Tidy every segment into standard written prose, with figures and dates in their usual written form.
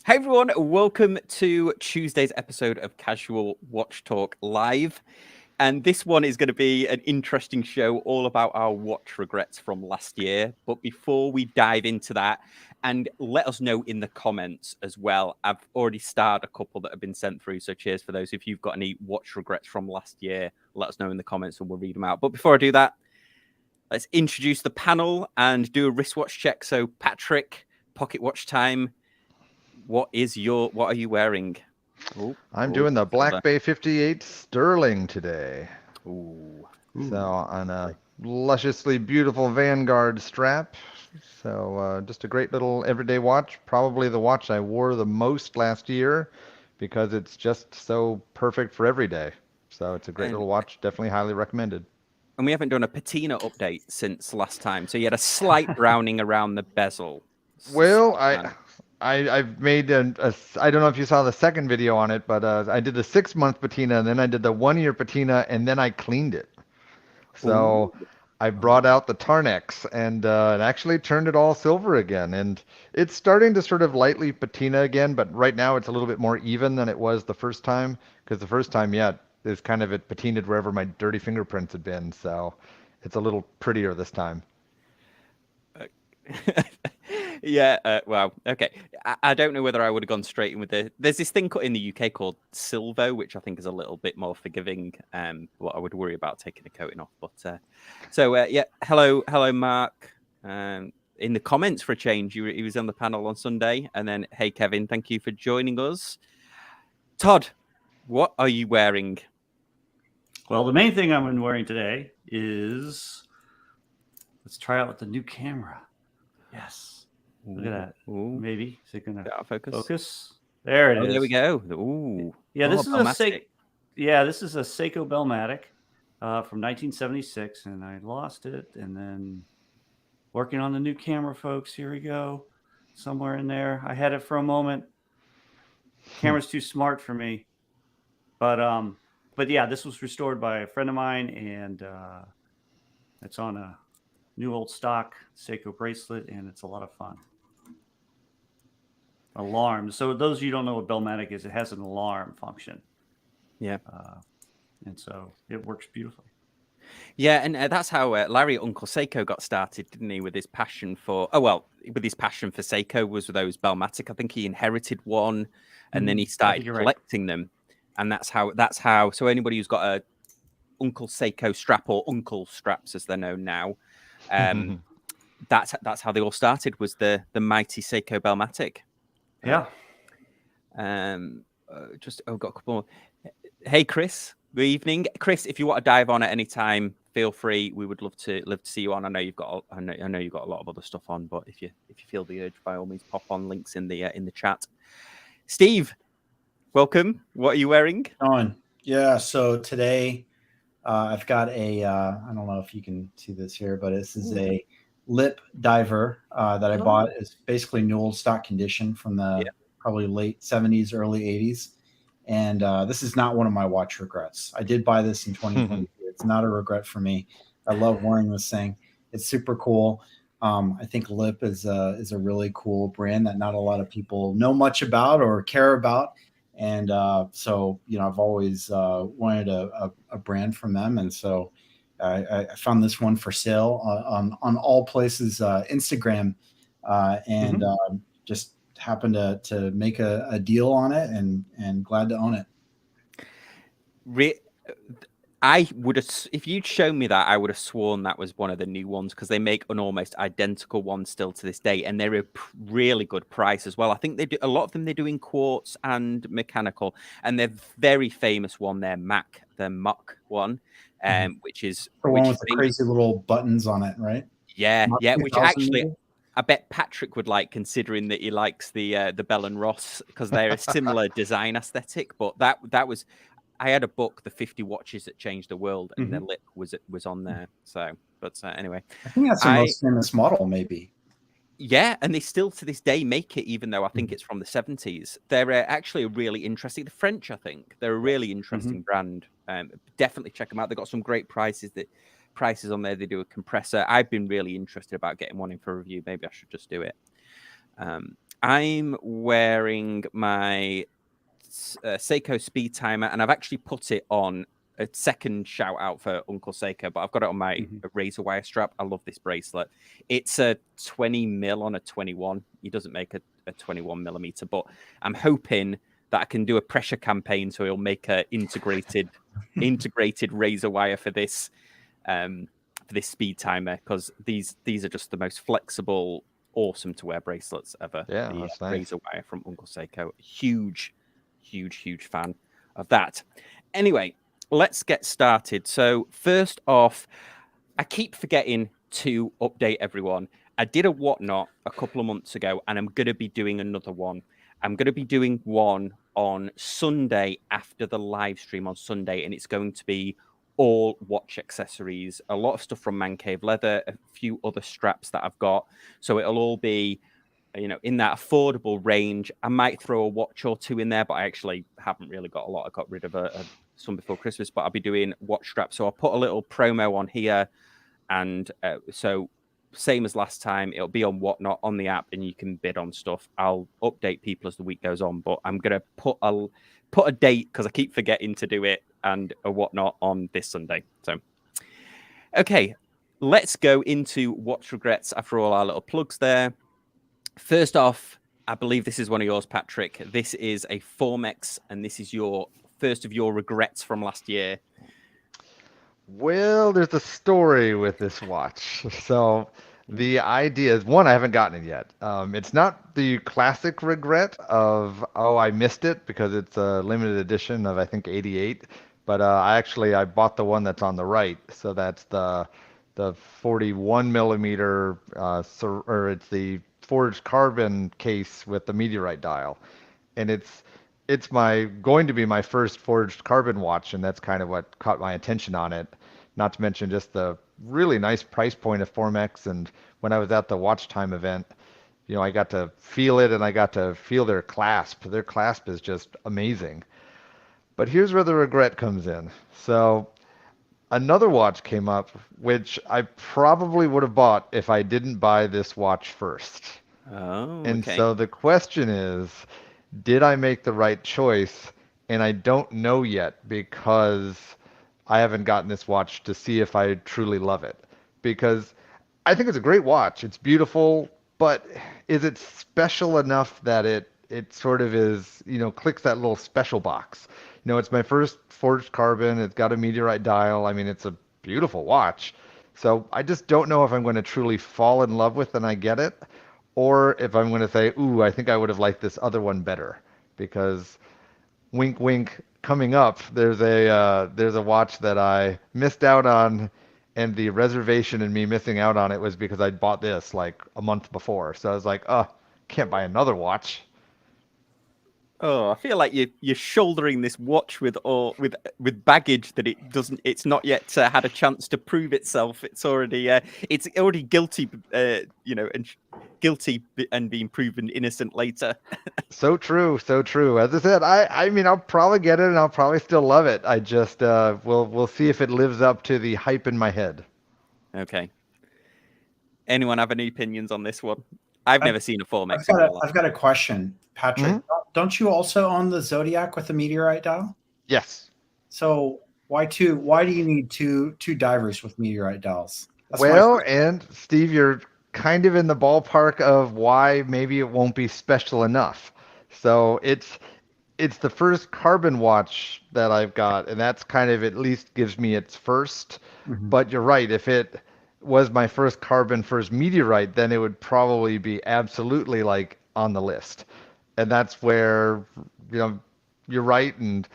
Hey everyone, welcome to Tuesday's episode of Casual Watch Talk Live. And this one is going to be an interesting show all about our watch regrets from last year. But before we dive into that, and let us know in the comments as well. I've already starred a couple that have been sent through. So cheers for those. If you've got any watch regrets from last year, let us know in the comments and we'll read them out. But before I do that, let's introduce the panel and do a wristwatch check. So Patrick, pocket watch time. What are you wearing? I'm doing the Black Bay 58 Sterling today. Ooh. So on a lusciously beautiful Vanguard strap. So just a great little everyday watch. Probably the watch I wore the most last year because it's just so perfect for every day. So it's a great little watch. Definitely highly recommended. And we haven't done a patina update since last time. So you had a slight browning around the bezel. Well, I've made I don't know if you saw the second video on it, but I did a 6-month patina, and then I did the 1-year patina, and then I cleaned it. So I brought out the Tarnex and actually turned it all silver again. And it's starting to sort of lightly patina again, but right now it's a little bit more even than it was the first time. Because the first time, it's kind of it patinaed wherever my dirty fingerprints had been. So it's a little prettier this time. Yeah, wow. Okay. I don't know whether I would have gone straight in with there's this thing in the UK called Silvo, which I think is a little bit more forgiving. What I would worry about taking the coating off. But hello, Mark. In the comments for a change, he was on the panel on Sunday. And then, hey, Kevin, thank you for joining us. Todd, what are you wearing? Well, the main thing I'm wearing today is, let's try out with the new camera. Yes. Look at that. Ooh. Maybe. Is it going to focus? There it is. There we go. Ooh. Yeah, this is this is a Seiko Belmatic from 1976, and I lost it. And then working on the new camera, folks. Here we go. Somewhere in there. I had it for a moment. Camera's too smart for me. But yeah, this was restored by a friend of mine, and it's on a new old stock Seiko bracelet, and it's a lot of fun. Alarm. So those of you who don't know what Belmatic is, it has an alarm function. Yeah. And so it works beautifully. Yeah, and that's how Larry at Uncle Seiko got started, didn't he? With his passion for Seiko was with those Belmatic. I think he inherited one, and then he started collecting them, and that's how. So anybody who's got a Uncle Seiko strap or Uncle straps, as they're known now, that's how they all started. Was the mighty Seiko Belmatic. Yeah. Got a couple more. Hey, Chris. Good evening, Chris. If you want to dive on at any time, feel free. We would love to see you on. I know you've got a lot of other stuff on, but if you feel the urge, by all means, pop on. Links in the chat. Steve, welcome. What are you wearing? Yeah. So today, I've got a. I don't know if you can see this here, but this is a lip diver that I bought. It's basically new old stock condition from the probably late 70s, early 80s. And this is not one of my watch regrets. I did buy this in 2022. It's not a regret for me. I love wearing this thing. It's super cool. I think Lip is a really cool brand that not a lot of people know much about or care about. And so, I've always wanted a brand from them. And so I found this one for sale on all places, Instagram, and just happened to make a deal on it, and glad to own it. I would have, if you'd shown me that, I would have sworn that was one of the new ones, because they make an almost identical one still to this day, and they're a really good price as well. I think they do a lot of them. They do in quartz and mechanical, and they're very famous one. Their Mach one, which is the one with the crazy little buttons on it, right? Yeah, which actually. Maybe? I bet Patrick would like, considering that he likes the Bell and Ross, because they're a similar design aesthetic. But that was, I had a book, The 50 Watches That Changed the World, and the Lip was on there. So, but anyway, I think that's the most famous model, maybe. Yeah, and they still to this day make it, even though I think it's from the 70s. They're actually really interesting. The French, I think, they're a really interesting brand. Definitely check them out. They've got some great prices on there. They do a compressor. I've been really interested about getting one in for review. Maybe I should just do it. I'm wearing my Seiko speed timer, and I've actually put it on a second shout out for Uncle Seiko, but I've got it on my razor wire strap. I love this bracelet. It's a 20 mil on a 21. He doesn't make a 21 millimeter, but I'm hoping that I can do a pressure campaign so he'll make a integrated razor wire for this speed timer, because these are just the most flexible, awesome to wear bracelets ever. Yeah, the that's nice. razor wire from Uncle Seiko. Huge fan of that. Anyway, let's get started. So first off, I keep forgetting to update everyone. I did a whatnot a couple of months ago, and I'm going to be doing another one. I'm going to be doing one on Sunday after the live stream on Sunday, and it's going to be all watch accessories, a lot of stuff from Man Cave Leather, a few other straps that I've got. So it'll all be, in that affordable range. I might throw a watch or two in there, but I actually haven't really got a lot. I got rid of some before Christmas, but I'll be doing watch straps. So I'll put a little promo on here. And so same as last time, it'll be on Whatnot on the app, and you can bid on stuff. I'll update people as the week goes on, but I'm going to put a date, because I keep forgetting to do it, and a Whatnot on this Sunday. So, okay, let's go into watch regrets after all our little plugs there. First off, I believe this is one of yours, Patrick. This is a Formex, and this is your first of your regrets from last year. Well, there's a story with this watch. So the idea is, one, I haven't gotten it yet. It's not the classic regret of, oh, I missed it, because it's a limited edition of, I think, 88. But I bought the one that's on the right. So that's the 41 millimeter, or it's the forged carbon case with the meteorite dial. And it's going to be my first forged carbon watch, and that's kind of what caught my attention on it. Not to mention just the really nice price point of Formex. And when I was at the Watch Time event, I got to feel it, and I got to feel their clasp. Their clasp is just amazing. But here's where the regret comes in. So another watch came up, which I probably would have bought if I didn't buy this watch first. Oh, and okay. so the question is, did I make the right choice? And I don't know yet, because I haven't gotten this watch to see if I truly love it. Because I think it's a great watch. It's beautiful, but is it special enough that it sort of is, clicks that little special box? It's my first forged carbon. It's got a meteorite dial. I mean, it's a beautiful watch. So I just don't know if I'm going to truly fall in love with it and I get it, or if I'm going to say, ooh, I think I would have liked this other one better. Because wink, wink, coming up, there's a watch that I missed out on, and the reservation in me missing out on it was because I'd bought this like a month before. So I was like, can't buy another watch. Oh, I feel like you're shouldering this watch with baggage that it's not yet had a chance to prove itself. It's already guilty, and guilty and being proven innocent later. So true, so true. As I said, I mean, I'll probably get it, and I'll probably still love it. I just we'll see if it lives up to the hype in my head. Okay. Anyone have any opinions on this one? I've never seen a Formex. I've got a question, Patrick. Mm-hmm. Don't you also own the Zodiac with the meteorite dial? Yes. So why do you need two divers with meteorite dials? And Steve, you're kind of in the ballpark of why maybe it won't be special enough. So it's the first carbon watch that I've got, and that's kind of, at least gives me its first. Mm-hmm. But you're right, if it was my first carbon, first meteorite, then it would probably be absolutely like on the list. And that's where, you're right. And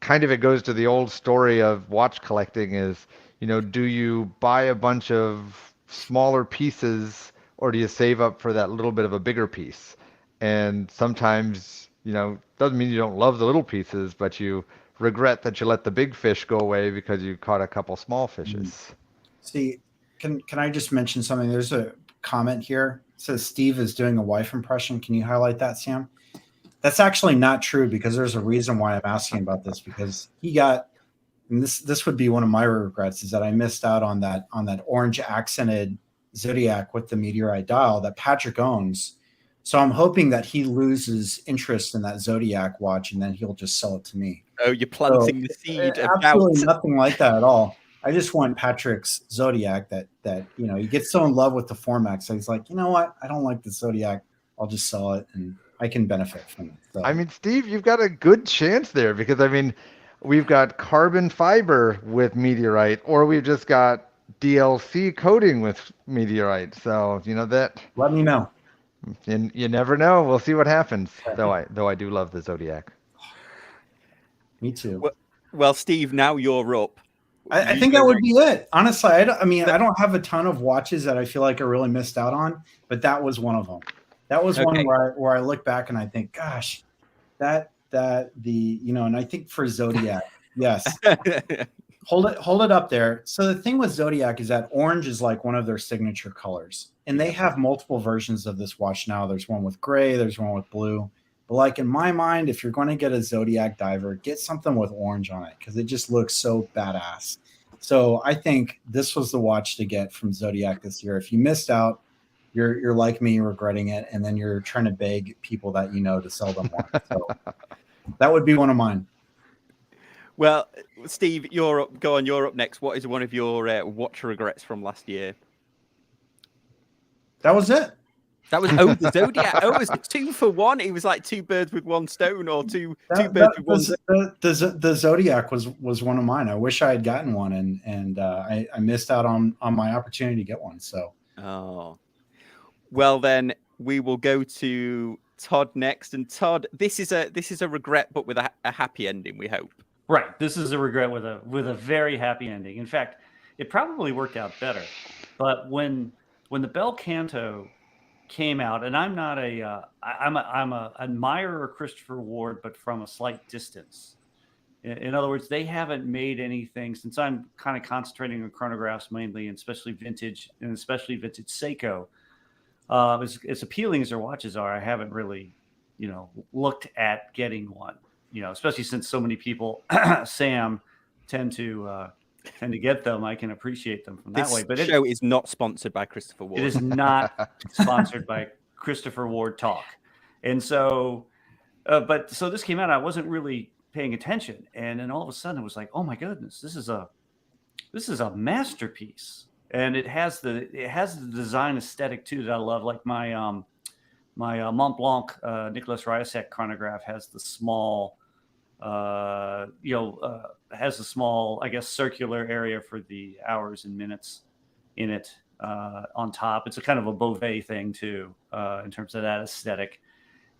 kind of it goes to the old story of watch collecting is, do you buy a bunch of smaller pieces, or do you save up for that little bit of a bigger piece? And sometimes, doesn't mean you don't love the little pieces, but you regret that you let the big fish go away because you caught a couple small fishes. See, can I just mention something? There's a comment here. It says Steve is doing a wife impression. Can you highlight that, Sam? That's actually not true, because there's a reason why I'm asking about this, because he got, and this would be one of my regrets, is that I missed out on that orange accented Zodiac with the meteorite dial that Patrick owns. So I'm hoping that he loses interest in that Zodiac watch and then he'll just sell it to me. Oh, you're planting the seed of Absolutely doubt. nothing like that at all. I just want Patrick's Zodiac that he gets so in love with the format. So he's like, you know what? I don't like the Zodiac. I'll just sell it and I can benefit from it. So. I mean, Steve, you've got a good chance there because we've got carbon fiber with meteorite, or we've just got DLC coating with meteorite. So that. Let me know. And you never know. We'll see what happens. Though I do love the Zodiac. Me too. Well, Steve, now you're up. I think that would be it. Honestly, I don't have a ton of watches that I feel like I really missed out on, but that was one of them. That was one where I look back and I think, gosh, and I think for Zodiac, yes. Hold it up there. So the thing with Zodiac is that orange is like one of their signature colors, and they have multiple versions of this watch now. There's one with gray, there's one with blue. But like in my mind, if you're going to get a Zodiac diver, get something with orange on it because it just looks so badass. So I think this was the watch to get from Zodiac this year. If you missed out, you're like me, regretting it, and then you're trying to beg people that to sell them one. So that would be one of mine. Well, Steve, you're up. Go on, you're up next. What is one of your watch regrets from last year? That was it. That was the Zodiac. It was 2 for 1. It was like 2 birds with one stone, or two birds with one stone. The Zodiac was one of mine. I wish I had gotten one, and I missed out on my opportunity to get one. So. Oh, well then we will go to Todd next. And Todd, this is a regret, but with a happy ending. We hope. Right. This is a regret with a very happy ending. In fact, it probably worked out better. But when the Belcanto came out, and I'm not I'm a admirer of Christopher Ward, but from a slight distance. In other words, they haven't made anything since I'm kind of concentrating on chronographs mainly, and especially vintage Seiko. As appealing as their watches are, I haven't really, looked at getting one. Especially since so many people, Sam, tend to get them. I can appreciate them from that way. But this show is not sponsored by Christopher Ward. It is not sponsored by Christopher Ward Talk. And so, so this came out. I wasn't really paying attention, and then all of a sudden it was like, oh my goodness, this is a masterpiece, and it has the design aesthetic too that I love. Like my Mont Blanc Nicolas Riasek chronograph has the small. Has a small, I guess, circular area for the hours and minutes in it on top. It's a kind of a Beauvais thing too, in terms of that aesthetic.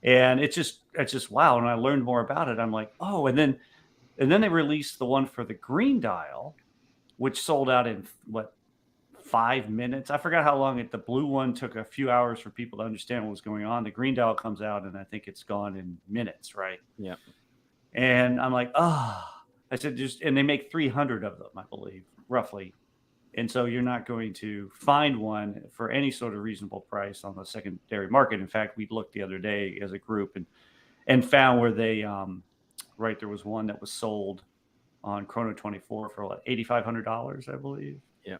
And it's just wow. And I learned more about it. I'm like, oh, and then they released the one for the green dial, which sold out in 5 minutes. I forgot how long the blue one took a few hours for people to understand what was going on. The green dial comes out, and I think it's gone in minutes, right? Yeah. And I'm like, I said, and they make 300 of them, I believe, roughly. And so you're not going to find one for any sort of reasonable price on the secondary market. In fact, we looked the other day as a group and found where they, there was one that was sold on Chrono 24 for like $8,500, I believe. Yeah.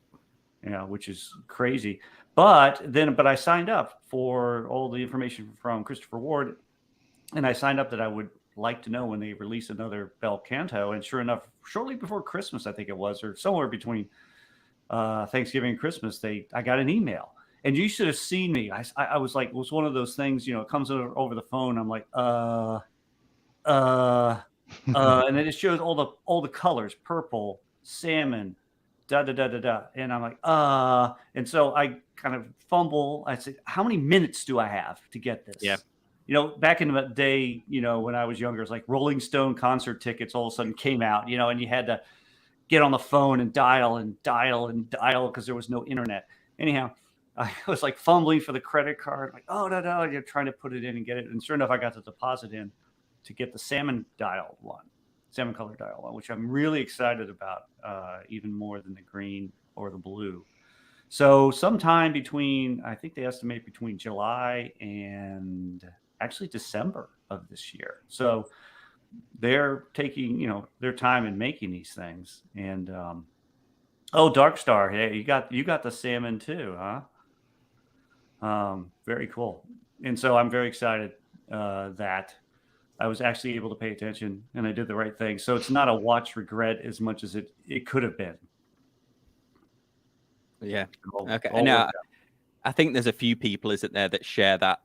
Which is crazy. But I signed up for all the information from Christopher Ward, and I signed up that I would like to know when they release another Belcanto. And sure enough, shortly before Christmas, I think it was, or somewhere between Thanksgiving and Christmas, I got an email. And you should have seen me. I was like, it was one of those things, it comes over the phone. I'm like, and then it shows all the colors, purple, salmon, da da da da da. And I'm like, and so I kind of fumble. I said, how many minutes do I have to get this? Yeah. Back in the day, when I was younger, it's like Rolling Stone concert tickets all of a sudden came out, and you had to get on the phone and dial because there was no internet. Anyhow, I was like fumbling for the credit card, like, oh, no, you're trying to put it in and get it. And sure enough, I got the deposit in to get the salmon color dial one, which I'm really excited about, even more than the green or the blue. So sometime I think they estimate between July and actually December of this year. So they're taking, their time in making these things. And Dark Star, hey, you got the salmon too, huh? Very cool. And so I'm very excited that I was actually able to pay attention and I did the right thing. So it's not a watch regret as much as it could have been. Yeah. Okay. All Now, worked out. I think there's a few people, isn't there, that share that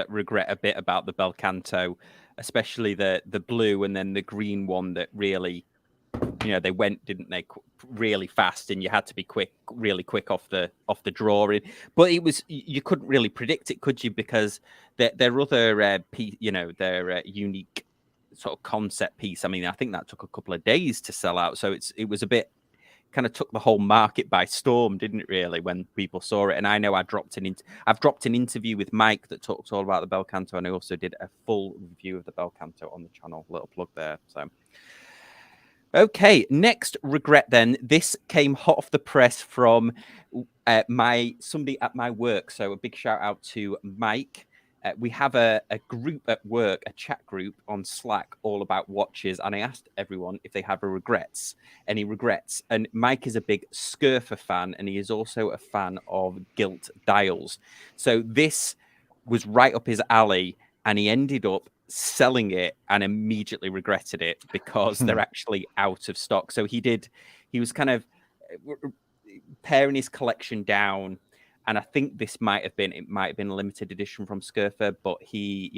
regret a bit about the Belcanto, especially the blue and then the green one that really, they went, didn't they, really fast, and you had to be really quick off the drawing. But you couldn't really predict it, could you? Because their other their unique sort of concept piece. I mean, I think that took a couple of days to sell out, so it was a bit. Kind of took the whole market by storm, didn't it? Really, when people saw it, and I know I've dropped an interview with Mike that talks all about the Belcanto, and I also did a full review of the Belcanto on the channel. Little plug there. So, okay, next regret. Then this came hot off the press from somebody at my work. So a big shout out to Mike. We have a group at work, a chat group on Slack, all about watches, and I asked everyone if they have any regrets. And Mike is a big Scurfa fan, and he is also a fan of gilt dials. So this was right up his alley, and he ended up selling it and immediately regretted it because they're actually out of stock. So he was kind of paring his collection down. And I think it might have been a limited edition from Scurfa, but he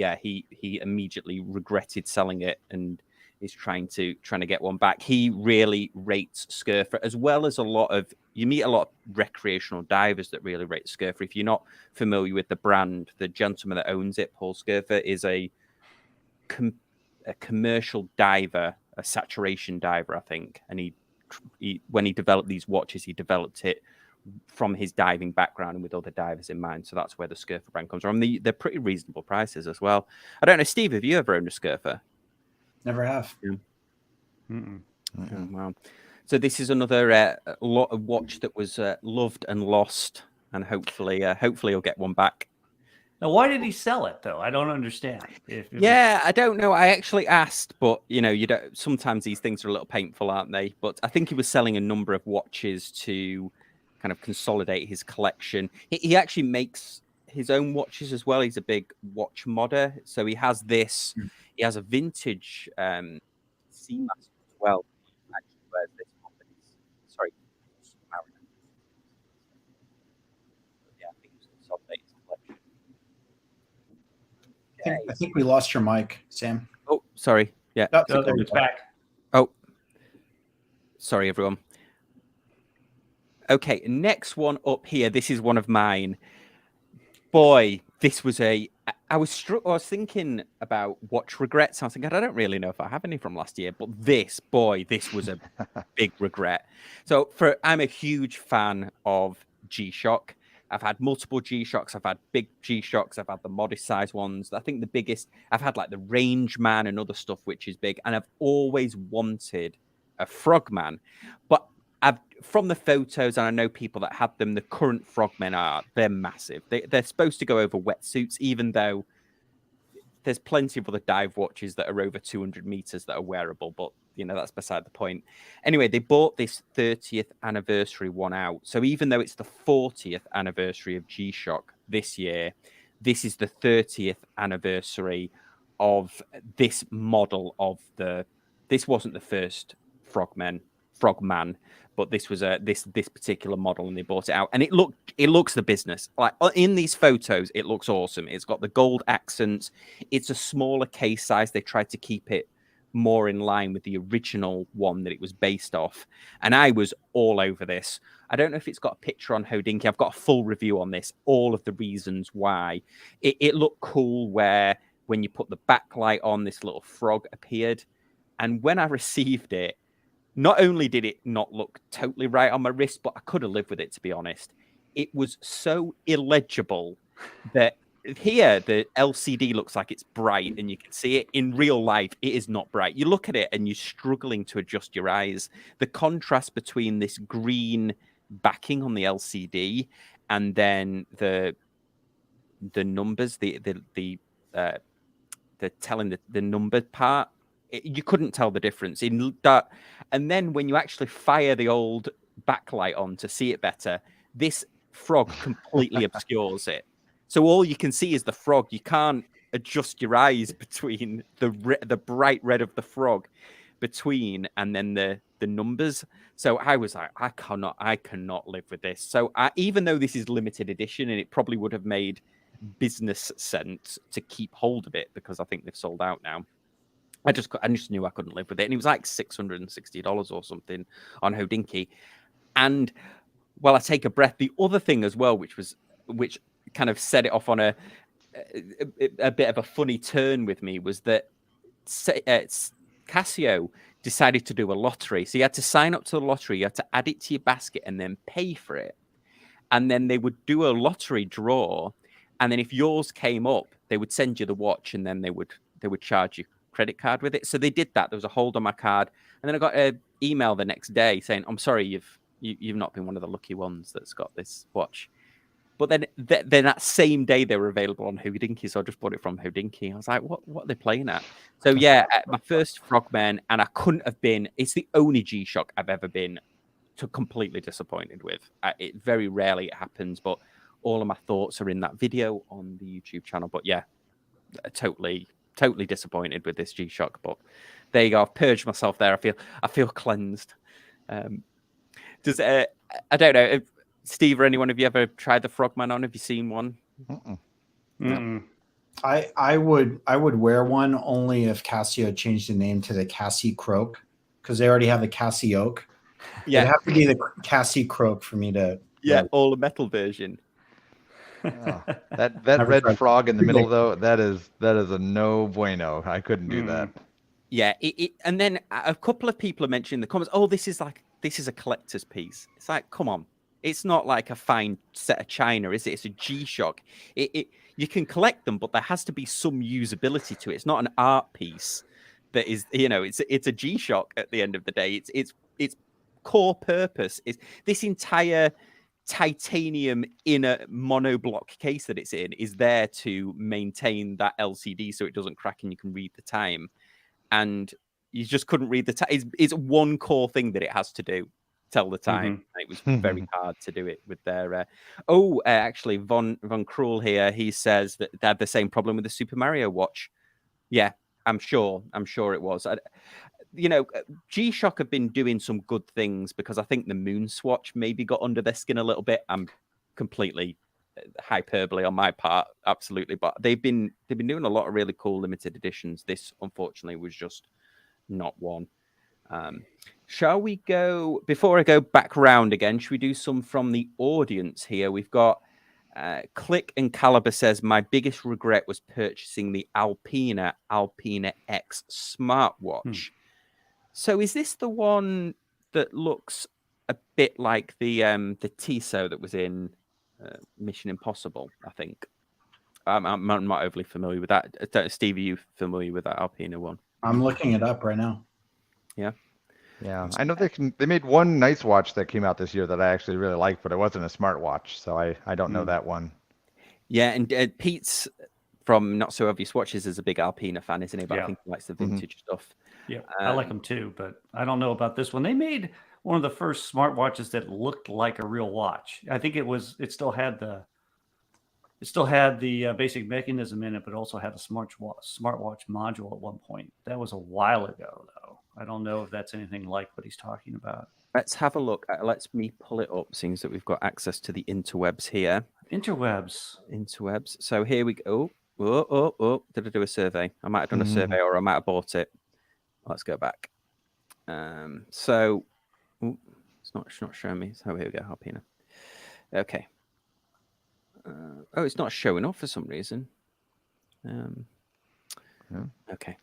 immediately regretted selling it and is trying to get one back. He really rates Scurfa, as well as you meet a lot of recreational divers that really rate Scurfa. If you're not familiar with the brand, the gentleman that owns it, Paul Scurfa, is a commercial diver, a saturation diver, I think. And he when he developed these watches, he developed it from his diving background and with other divers in mind. So that's where the Scurfa brand comes from. They're pretty reasonable prices as well. I don't know, Steve, have you ever owned a Scurfa? Never have. Yeah. Oh, wow. So this is another watch that was loved and lost, and hopefully he'll get one back. Now, why did he sell it, though? I don't understand. I don't know. I actually asked, but you don't. Sometimes these things are a little painful, aren't they? But I think he was selling a number of watches to kind of consolidate his collection. He actually makes his own watches as well. He's a big watch modder, so he has this. He has a vintage Seamaster as well. He actually wears this one, but sorry. Yeah, I think he's consolidating his collection. I think we lost your mic, Sam. Oh, sorry. Yeah. It's back. Oh, sorry, everyone. Okay, next one up here. This is one of mine. Boy, this was I was thinking about watch regrets. I was thinking, I don't really know if I have any from last year, but this was a big regret. So I'm a huge fan of G-Shock. I've had multiple G-Shocks. I've had big G-Shocks. I've had the modest size ones. I think the biggest, I've had like the Rangeman and other stuff, which is big. And I've always wanted a Frogman. But from the photos, and I know people that had them, the current Frogmen they're massive. They're supposed to go over wetsuits, even though there's plenty of other dive watches that are over 200 meters that are wearable, but that's beside the point. Anyway, they bought this 30th anniversary one out. So even though it's the 40th anniversary of G-Shock this year, this is the 30th anniversary of this model of this wasn't the first Frogman, but this was this particular model, and they bought it out, and it looks the business. Like in these photos, it looks awesome. It's got the gold accents. It's a smaller case size. They tried to keep it more in line with the original one that it was based off, and I was all over this. I don't know if it's got a picture on Hodinky. I've got a full review on this, all of the reasons why it looked cool, where when you put the backlight on, this little frog appeared. And when I received it, not only did it not look totally right on my wrist, but I could have lived with it, to be honest. It was so illegible that here the LCD looks like it's bright and you can see it. In real life, it is not bright. You look at it and you're struggling to adjust your eyes. The contrast between this green backing on the LCD and then the numbers, the telling the numbered part, you couldn't tell the difference in that. And then when you actually fire the old backlight on to see it better, this frog completely obscures it. So all you can see is the frog. You can't adjust your eyes between the bright red of the frog between and then the numbers. So I was like, I cannot live with this. So even though this is limited edition and it probably would have made business sense to keep hold of it because I think they've sold out now. I just knew I couldn't live with it, and it was like $660 or something on Hodinkee. And well, I take a breath. The other thing as well, which kind of set it off on a bit of a funny turn with me, was that Casio decided to do a lottery. So you had to sign up to the lottery, you had to add it to your basket, and then pay for it. And then they would do a lottery draw, and then if yours came up, they would send you the watch, and then they would charge you credit card with it. So they did that. There was a hold on my card, and then I got an email the next day saying, "I'm sorry, you've not been one of the lucky ones that's got this watch." But then that same day they were available on Hodinkee, so I just bought it from Hodinkee. I was like, what are they playing at? So yeah, my first Frogman, and I couldn't have been. It's the only G-Shock I've ever been completely disappointed with. It very rarely it happens, but all of my thoughts are in that video on the YouTube channel. But yeah, totally disappointed with this G-Shock. But there you go. I've purged myself there. I feel cleansed. I don't know, Steve or anyone, have you ever tried the Frogman on? Have you seen one? No. I would wear one only if Casio changed the name to the Cassie Croak, because they already have the Cassie Oak. Yeah, it'd have to be the Cassie Croak for me to. all the metal version. Oh, that red frog in the middle though, that is a no bueno. I couldn't do that. Yeah, and then a couple of people have mentioned in the comments, "Oh, this is a collector's piece." It's like, come on, it's not like a fine set of china, is it? It's a G-Shock. You can collect them, but there has to be some usability to it. It's not an art piece that is, it's a G-Shock at the end of the day. Its core purpose is this entire titanium inner monoblock case that it's in is there to maintain that LCD so it doesn't crack and you can read the time. And you just couldn't read the time. It's one core thing that it has to do, tell the time. It was very hard to do it with their. Actually, Von Krull here. He says that they had the same problem with the Super Mario watch. Yeah, I'm sure it was. G-Shock have been doing some good things because I think the Moon Swatch maybe got under their skin a little bit. I'm completely hyperbole on my part, absolutely, but they've been doing a lot of really cool limited editions. This unfortunately was just not one. Shall we go, before I go back round again, should we do some from the audience here? We've got Click and Caliber says, my biggest regret was purchasing the Alpina X smartwatch. So is this the one that looks a bit like the Tissot that was in Mission Impossible, I think? I'm not overly familiar with that. Steve, are you familiar with that Alpina one? I'm looking it up right now. Yeah, I know they made one nice watch that came out this year that I actually really liked, but it wasn't a smartwatch, so I don't know that one. Yeah, and Pete's from Not So Obvious Watches is a big Alpina fan, isn't he? But I think he likes the vintage stuff. Yeah, I like them too, but I don't know about this one. They made one of the first smartwatches that looked like a real watch. I think it still had the basic mechanism in it, but also had a smartwatch module at one point. That was a while ago, though. I don't know if that's anything like what he's talking about. Let's have a look. Let me pull it up, seeing that we've got access to the interwebs here. Interwebs. So here we go. Oh, did I do a survey? I might have done a survey, or I might have bought it. Let's go back. It's not showing me. So here we go, Alpina. Okay. It's not showing up for some reason. Okay.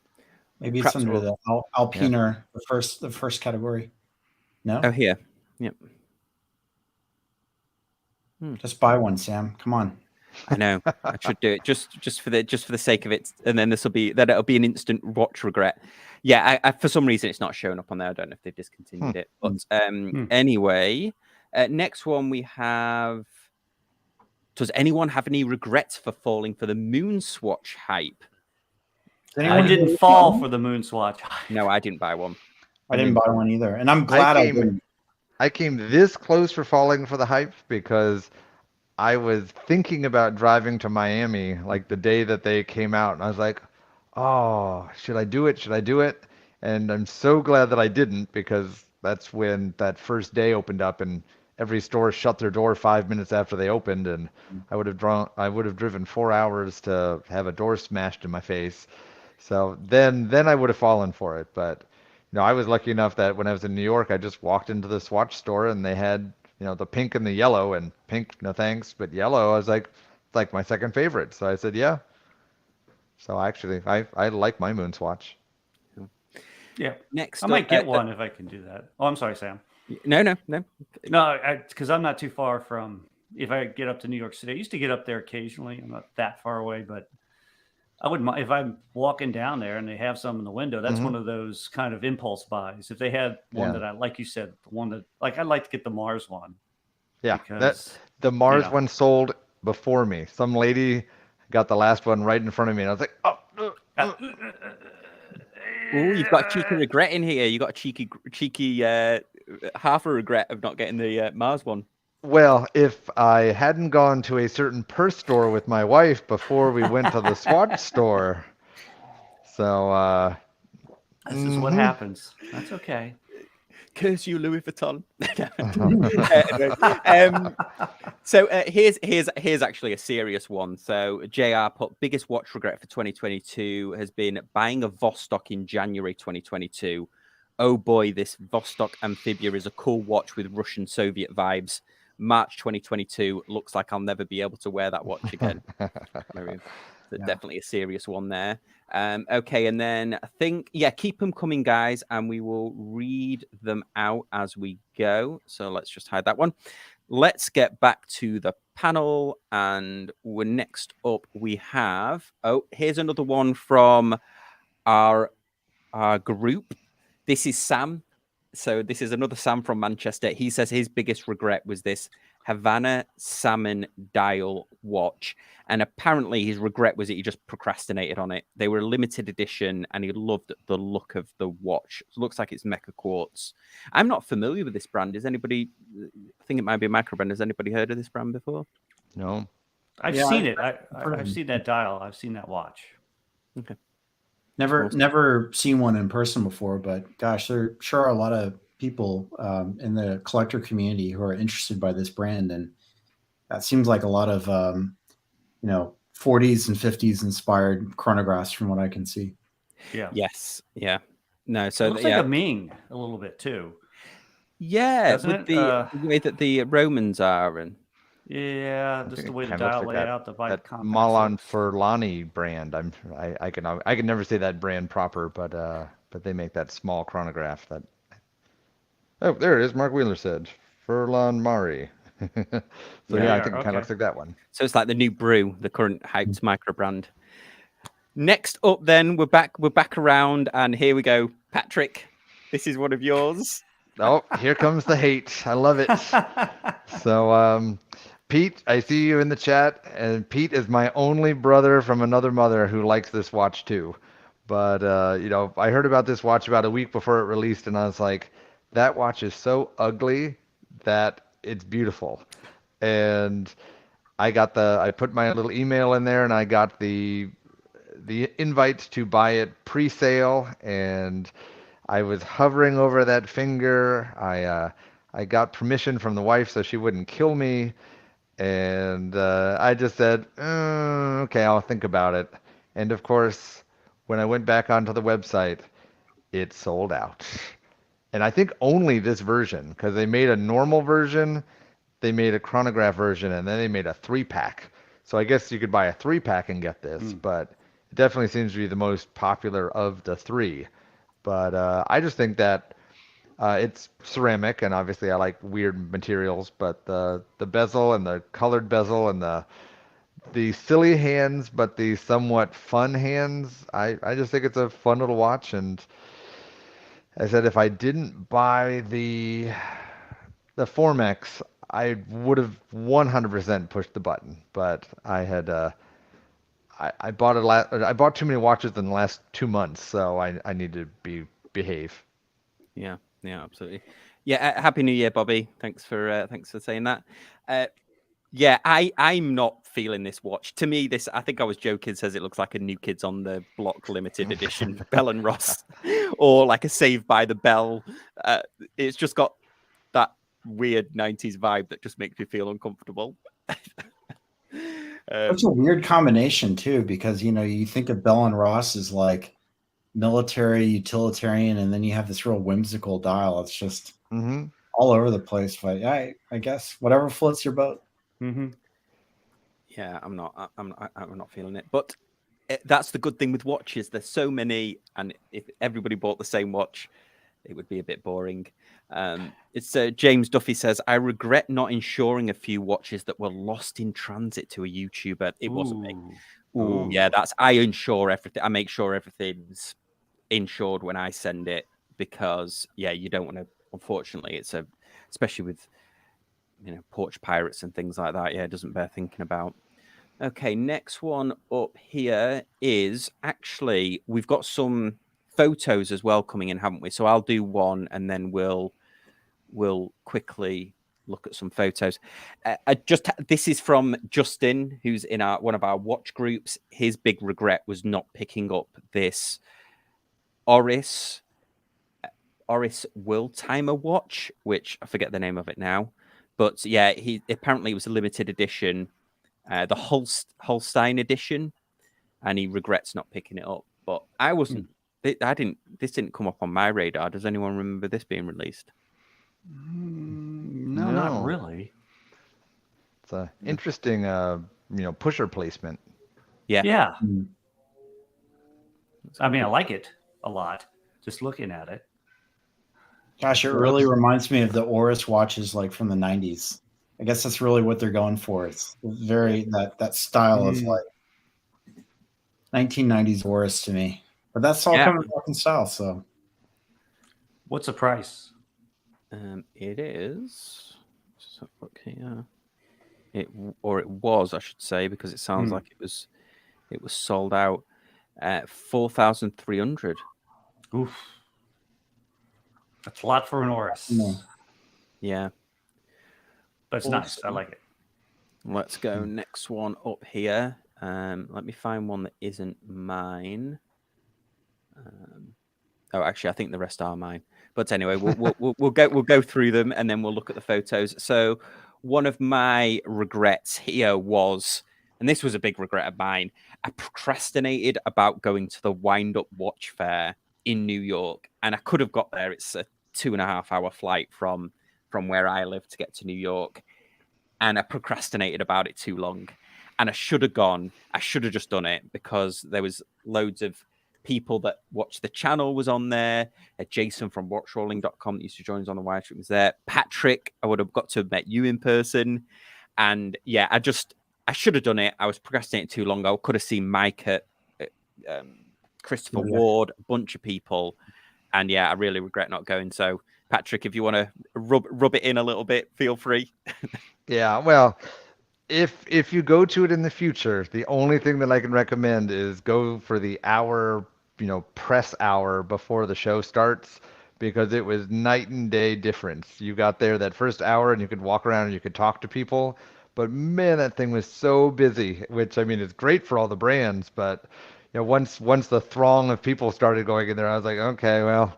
Maybe it's under the Alpina, the first category. No. Oh, here. Yep. Just buy one, Sam. Come on. I know. I should do it just for the sake of it, and then it'll be an instant watch regret. Yeah. I for some reason it's not showing up on there. I don't know if they've discontinued it. But anyway, next one we have. Does anyone have any regrets for falling for the Moon Swatch hype? I didn't fall for the Moon Swatch. No, I didn't buy one. I didn't buy one either, and I'm glad I didn't. I came this close for falling for the hype because I was thinking about driving to Miami like the day that they came out, and I was like, oh, should I do it? Should I do it? And I'm so glad that I didn't because that's when that first day opened up and every store shut their door 5 minutes after they opened, and I would have driven 4 hours to have a door smashed in my face. So then I would have fallen for it. But I was lucky enough that when I was in New York, I just walked into the Swatch store and they had the pink and the yellow, and pink, no thanks, but yellow, I was like, it's like my second favorite. So I said, yeah. So actually, I like my moon swatch. Yeah. Next, I might get one if I can do that. Oh, I'm sorry, Sam. No. No, because I'm not too far from. If I get up to New York City, I used to get up there occasionally. I'm not that far away, but I wouldn't mind if I'm walking down there and they have some in the window. That's one of those kind of impulse buys. If they had one that like you said, the one that I'd like to get the Mars one. Yeah, because, the Mars one sold before me. Some lady got the last one right in front of me, and I was like, oh. Oh, you've got a cheeky regret in here. You got a cheeky half a regret of not getting the Mars one. Well, if I hadn't gone to a certain purse store with my wife before we went to the Swatch store, so this is what happens. That's okay. Curse you, Louis Vuitton. So here's actually a serious one. So JR put biggest watch regret for 2022 has been buying a Vostok in January 2022. Oh boy, this Vostok Amphibia is a cool watch with Russian Soviet vibes. March 2022 looks like I'll never be able to wear that watch again. Definitely a serious one there. Okay, and then I think, keep them coming, guys, and we will read them out as we go. So let's just hide that one. Let's get back to the panel, and next up we have, here's another one from our group. This is Sam. So this is another Sam from Manchester. He says his biggest regret was this Havana Salmon dial watch. And apparently his regret was that he just procrastinated on it. They were a limited edition and he loved the look of the watch. It looks like it's Mecha Quartz. I'm not familiar with this brand. Is anybody, I think it might be a Microbrand. Has anybody heard of this brand before? No. I've seen it. I've seen that dial. I've seen that watch. Okay. Never seen one in person before, but gosh, there sure are a lot of people in the collector community who are interested by this brand, and that seems like a lot of 40s and 50s inspired chronographs from what I can see. Yeah. Yes. Yeah. No. So it looks like a Ming a little bit too. Yeah, with the way that the Romans are, and just the way the dial laid out, the that Malan Furlani brand. I can never say that brand proper, but they make that small chronograph. That there it is. Mark Wheeler said Furlan Mari. I think it kind of looks like that one. So it's like the new brew, the current hyped Microbrand. Next up, then we're back around, and here we go, Patrick. This is one of yours. Oh, here comes the hate. I love it. So, Pete, I see you in the chat, and Pete is my only brother from another mother who likes this watch too. But I heard about this watch about a week before it released, and I was like, that watch is so ugly that it's beautiful. And I put my little email in there, and I got the invite to buy it pre-sale, and I was hovering over that finger. I got permission from the wife so she wouldn't kill me. And I just said, okay, I'll think about it. And of course, when I went back onto the website, it sold out. And I think only this version, because they made a normal version, they made a chronograph version, and then they made a 3-pack. So I guess you could buy a 3-pack and get this, but it definitely seems to be the most popular of the 3. But I just think that it's ceramic, and obviously I like weird materials, but the bezel and the colored bezel and the silly hands, but the somewhat fun hands, I just think it's a fun little watch. And I said if I didn't buy the Formex, I would have 100% pushed the button. But I had I bought too many watches in the last 2 months, so I need to behave. Yeah, absolutely. Yeah, Happy New Year, Bobby. Thanks for saying that. Yeah, I'm not feeling this watch. To me, this, I think I was joking, says it looks like a New Kids on the Block limited edition Bell and Ross, or like a Saved by the Bell. It's just got that weird 90s vibe that just makes me feel uncomfortable. Such a weird combination too, because you think of Bell and Ross as like military, utilitarian, and then you have this real whimsical dial. It's just all over the place. But I guess whatever floats your boat. Mm-hmm. Yeah, I'm not feeling it. But that's the good thing with watches. There's so many, and if everybody bought the same watch, it would be a bit boring. It's James Duffy says, I regret not insuring a few watches that were lost in transit to a YouTuber. It wasn't me. Ooh, yeah, I insure everything. I make sure everything's insured when I send it, because you don't want to, unfortunately, especially with porch pirates and things like that. Yeah, it doesn't bear thinking about. Okay, next one up here is actually, we've got some photos as well coming in, haven't we? So I'll do one and then we'll quickly look at some photos. This is from Justin, who's in one of our watch groups. His big regret was not picking up this Oris World Timer watch, which I forget the name of it now. But yeah, he apparently it was a limited edition, the Holstein edition, and he regrets not picking it up. But I wasn't. This didn't come up on my radar. Does anyone remember this being released? No, not really. It's an interesting, pusher placement. Yeah. I mean, I like it a lot. Just looking at it. Gosh, it really reminds me of the Oris watches, like from the 90s. I guess that's really what they're going for. It's very that style of like 1990s Oris to me. But that's all coming back in style. So, what's the price? It is. Just have a look here. It was, I should say, because it sounds like it was sold out at 4,300. Oof. That's a lot for an Oris. Yeah. But it's nice. I like it. Let's go next one up here. Let me find one that isn't mine. Actually, I think the rest are mine. But anyway, we'll go through them and then we'll look at the photos. So one of my regrets here was, and this was a big regret of mine, I procrastinated about going to the Wind Up Watch Fair in New York, and I could have got there. It's a 2.5-hour flight from where I live to get to New York, and I procrastinated about it too long. And I should have gone. I should have just done it, because there was loads of people that watch the channel was on there. Jason from watchrolling.com that used to join us on the live stream was there. Patrick, I would have got to have met you in person. And yeah, I should have done it. I was procrastinating too long. I could have seen Mike at Christopher Ward, a bunch of people. And yeah, I really regret not going. So Patrick, if you want to rub it in a little bit, feel free. Yeah, well, if you go to it in the future, the only thing that I can recommend is go for the hour, press hour before the show starts, because it was night and day difference. You got there that first hour and you could walk around and you could talk to people, but man, that thing was so busy, which I mean, it's great for all the brands, but once the throng of people started going in there, I was like, okay, well,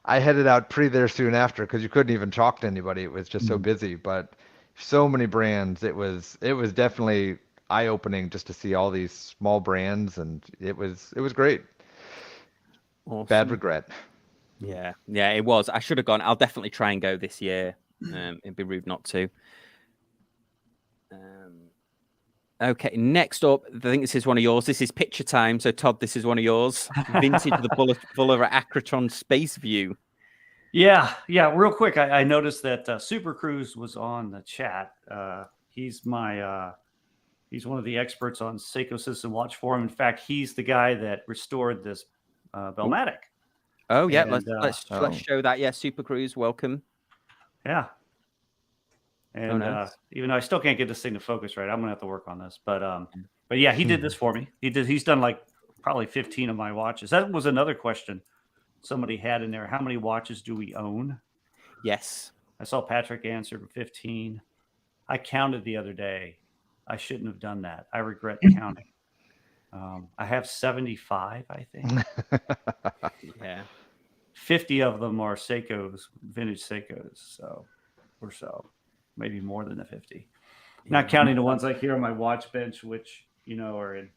I headed out there soon after, because you couldn't even talk to anybody. It was just so busy, but so many brands. It was definitely eye-opening just to see all these small brands, and it was great. Awesome. Bad regret. Yeah, it was. I should have gone. I'll definitely try and go this year. It'd be rude not to. Okay, next up, I think this is one of yours. This is picture time. So Todd, this is one of yours. Vintage the Buller Acroton Space View. Yeah. Real quick, I noticed that Super Cruise was on the chat. He's he's one of the experts on Seiko System Watch Forum. In fact, he's the guy that restored this Bellmatic. Oh yeah, and, let's show that. Yeah, Super Cruise, welcome. Yeah. And nice. Even though I still can't get this thing to focus right, I'm gonna have to work on this. But yeah, he did this for me. He's done like probably 15 of my watches. That was another question somebody had in there. How many watches do we own? Yes. I saw Patrick answer 15. I counted the other day. I shouldn't have done that. I regret counting. I have 75, I think. Yeah. 50 of them are Seikos, vintage Seikos, so maybe more than the 50. Not counting the ones like here on my watch bench, which are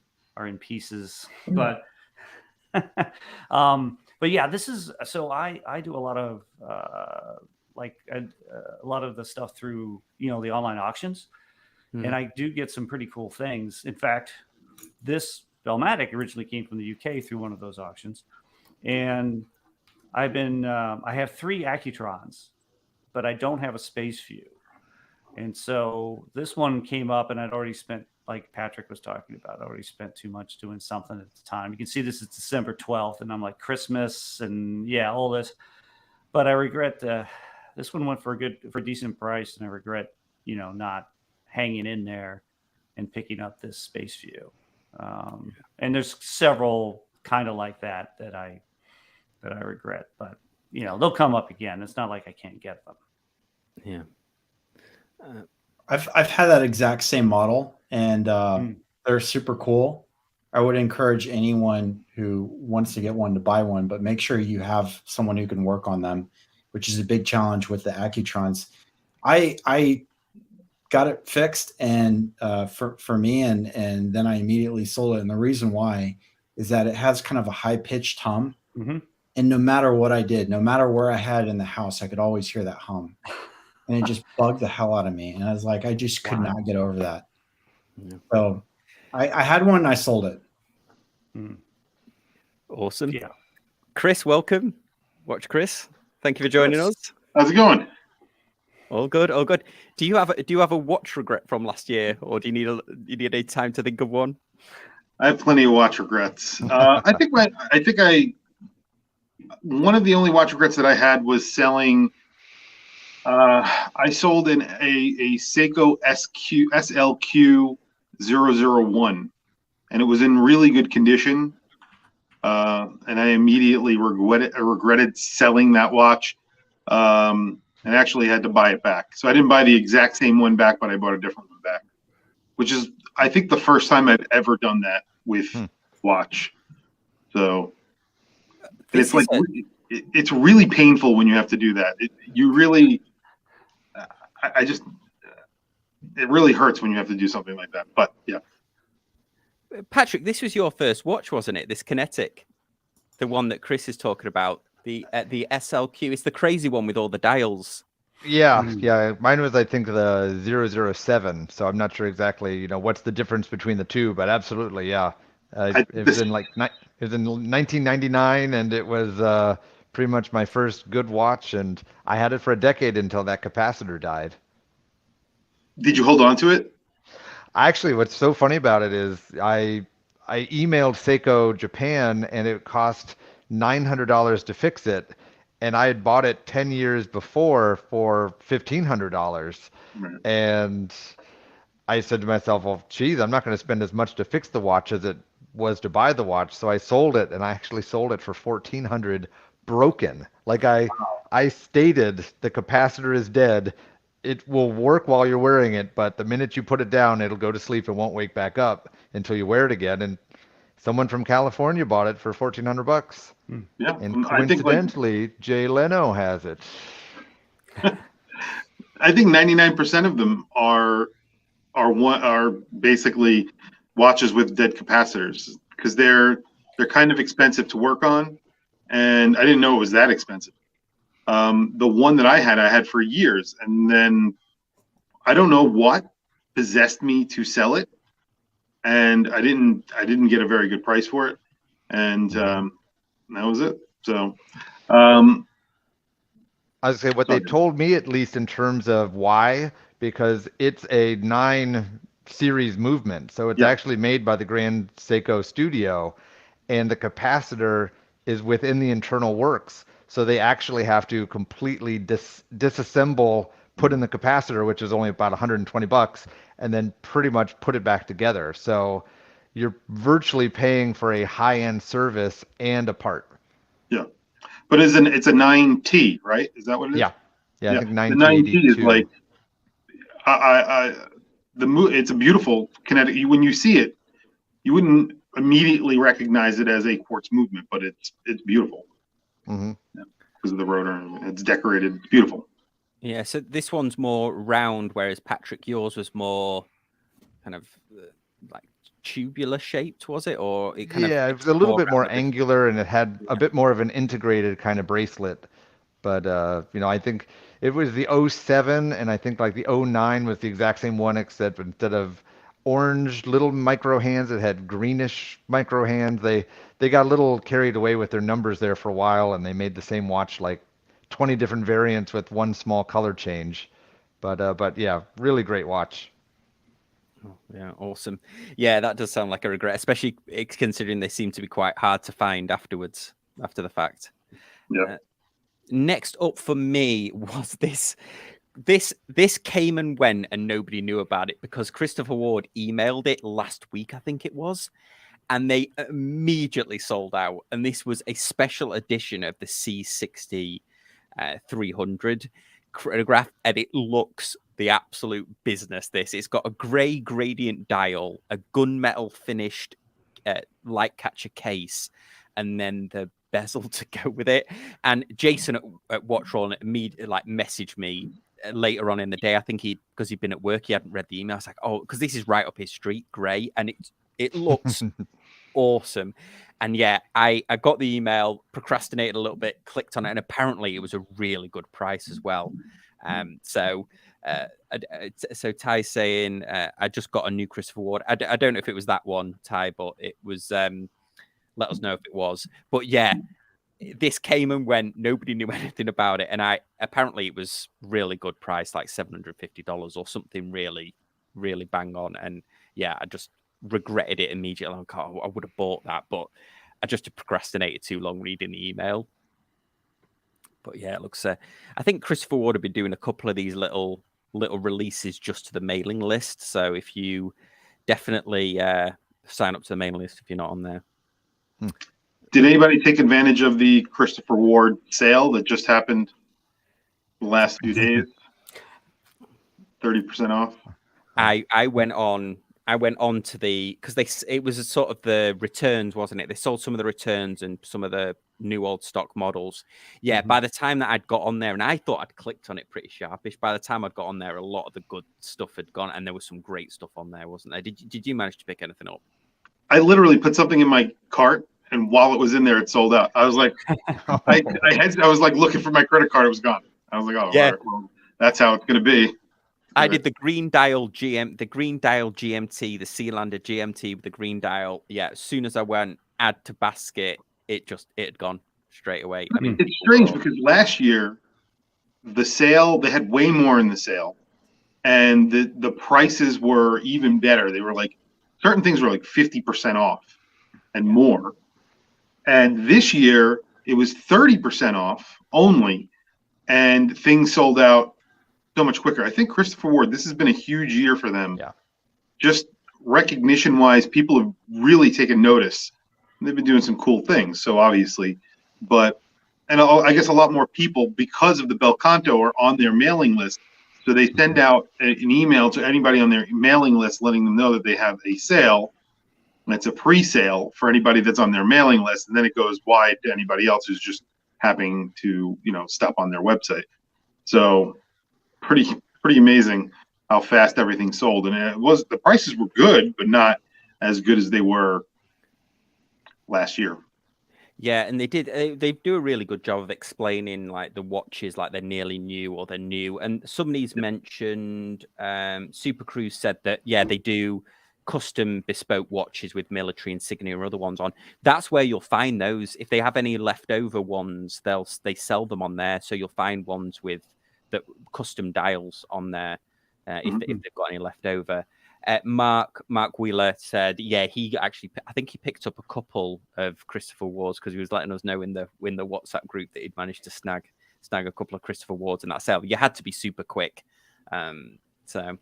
in pieces. But but yeah, this is so I do a lot of a lot of the stuff through the online auctions, and I do get some pretty cool things. In fact, this Belmatic originally came from the UK through one of those auctions, and I have 3 Accutrons, but I don't have a space view. And so this one came up, and I'd already spent, like Patrick was talking about, I already spent too much doing something at the time. You can see this is December 12th, and I'm like Christmas and all this. But I regret this one went for a decent price, and I regret not hanging in there and picking up this space view. And there's several kind of like that I regret, but they'll come up again. It's not like I can't get them. Yeah. I've had that exact same model, and they're super cool. I would encourage anyone who wants to get one to buy one, but make sure you have someone who can work on them, which is a big challenge with the Accutrons. I got it fixed and for me, and then I immediately sold it. And the reason why is that it has kind of a high pitched hum. Mm-hmm. And no matter what I did, no matter where I had it in the house, I could always hear that hum. And it just bugged the hell out of me. And I was like, I just could not get over that. Yeah. So I had one and I sold it. Awesome. Yeah. Chris, welcome. Watch Chris. Thank you for joining us. How's it going? All good, all good. Do you have a watch regret from last year, or do you need any time to think of one? I have plenty of watch regrets. I think one of the only watch regrets that I had was selling. I sold a Seiko SLQ 001, and it was in really good condition. And I immediately regretted selling that watch, and actually had to buy it back. So I didn't buy the exact same one back, but I bought a different one back, which is, I think, the first time I've ever done that with watch. So it's like it's really painful when you have to do that. It really hurts when you have to do something like that. But yeah. Patrick, this was your first watch, wasn't it? This kinetic, the one that Chris is talking about, the SLQ. It's the crazy one with all the dials. Yeah. Mine was, I think, the 007. So I'm not sure exactly, what's the difference between the two, but absolutely, yeah. It was in 1999, and it was pretty much my first good watch, and I had it for a decade until that capacitor died. Did you hold on to it? Actually, what's so funny about it is I emailed Seiko Japan, and it cost $900 to fix it, and I had bought it 10 years before for $1,500. Right. And I said to myself, well, geez, I'm not going to spend as much to fix the watch as it was to buy the watch. So I sold it, and I actually sold it for $1,400 broken. Like I stated, the capacitor is dead. It will work while you're wearing it, but the minute you put it down, it'll go to sleep and won't wake back up until you wear it again. And someone from California bought it for $1,400. Yeah, and coincidentally, Jay Leno has it. I think 99% of them are basically watches with dead capacitors, because they're kind of expensive to work on, and I didn't know it was that expensive. The one that I had for years, and then I don't know what possessed me to sell it, and I didn't get a very good price for it, and that was it. So I was say what they told me, at least in terms of why, because it's a 9 series movement, so it's actually made by the Grand Seiko Studio, and the capacitor is within the internal works. So they actually have to completely disassemble, put in the capacitor, which is only about $120, and then pretty much put it back together. So you're virtually paying for a high-end service and a part. Yeah, but it's a 9T, right? Is that what it is? Yeah, I think 9T. The 9T is like, It's a beautiful kinetic. When you see it, you wouldn't immediately recognize it as a quartz movement, but it's beautiful because of the rotor. It's decorated. It's beautiful. Yeah, so this one's more round, whereas Patrick, yours was more kind of like tubular shaped, was it? Or it kind of it was a little bit more around the- angular, and it had a bit more of an integrated kind of bracelet. But I think it was the '07, and I think like the '09 was the exact same one, except instead of orange little micro hands, it had greenish micro hands. They got a little carried away with their numbers there for a while, and they made the same watch like 20 different variants with one small color change. But yeah, really great watch. Oh, yeah, awesome. Yeah, that does sound like a regret, especially considering they seem to be quite hard to find afterwards, after the fact. Yeah. Next up for me was this came and went and nobody knew about it because Christopher Ward emailed it last week, I think it was, and they immediately sold out. And this was a special edition of the C60 300 chronograph, and it looks the absolute business. It's got a grey gradient dial, a gunmetal finished light catcher case, and then the bezel to go with it. And Jason at Watchroll immediately messaged me later on in the day. I think because he'd been at work, he hadn't read the email. I was like, oh, because this is right up his street, grey, and it looks awesome. And yeah, I got the email, procrastinated a little bit, clicked on it, and apparently it was a really good price as well. So Ty's saying I just got a new Christopher Ward. I don't know if it was that one, Ty, but it was. Let us know if it was. But yeah, this came and went. Nobody knew anything about it, and apparently it was really good price, like $750 or something really, really bang on. And yeah, I just regretted it immediately. Like, oh, I would have bought that, but I just procrastinated too long reading the email. But yeah, it looks. I think Christopher Ward have been doing a couple of these little releases just to the mailing list. So if you definitely sign up to the mailing list if you're not on there. Did anybody take advantage of the Christopher Ward sale that just happened the last few days? 30% off. I went on to because it was a sort of the returns, wasn't it? They sold some of the returns and some of the new old stock models. Yeah, by the time that I'd got on there, and I thought I'd clicked on it pretty sharpish. By the time I'd got on there, a lot of the good stuff had gone, and there was some great stuff on there, wasn't there? Did you manage to pick anything up? I literally put something in my cart, and while it was in there, it sold out. I was like, I was like looking for my credit card. It was gone. I was like, oh, yeah, right, well, that's how it's going to be. I did the green dial GMT, the Sealander GMT with the green dial. Yeah, as soon as I went add to basket, it had gone straight away. I mean, it's strange because last year, the sale, they had way more in the sale, and the prices were even better. They were like, certain things were like 50% off and more. And this year it was 30% off only, and things sold out so much quicker. I think Christopher Ward, this has been a huge year for them. Yeah. Just recognition wise, people have really taken notice. They've been doing some cool things, so obviously, and I guess a lot more people, because of the Belcanto, are on their mailing list. So they send out an email to anybody on their mailing list letting them know that they have a sale. And it's a pre-sale for anybody that's on their mailing list. And then it goes wide to anybody else who's just happening to, stop on their website. So pretty amazing how fast everything sold. And the prices were good, but not as good as they were last year. Yeah, and they do a really good job of explaining like the watches, like they're nearly new or they're new. And somebody's mentioned Super Cruise said that they do custom bespoke watches with military insignia or other ones on. That's where you'll find those. If they have any leftover ones, they sell them on there. So you'll find ones with the custom dials on there if they've got any left over. Mark Wheeler said, he actually, I think he picked up a couple of Christopher Wards because he was letting us know in the WhatsApp group that he'd managed to snag a couple of Christopher Wards in that sale. You had to be super quick. So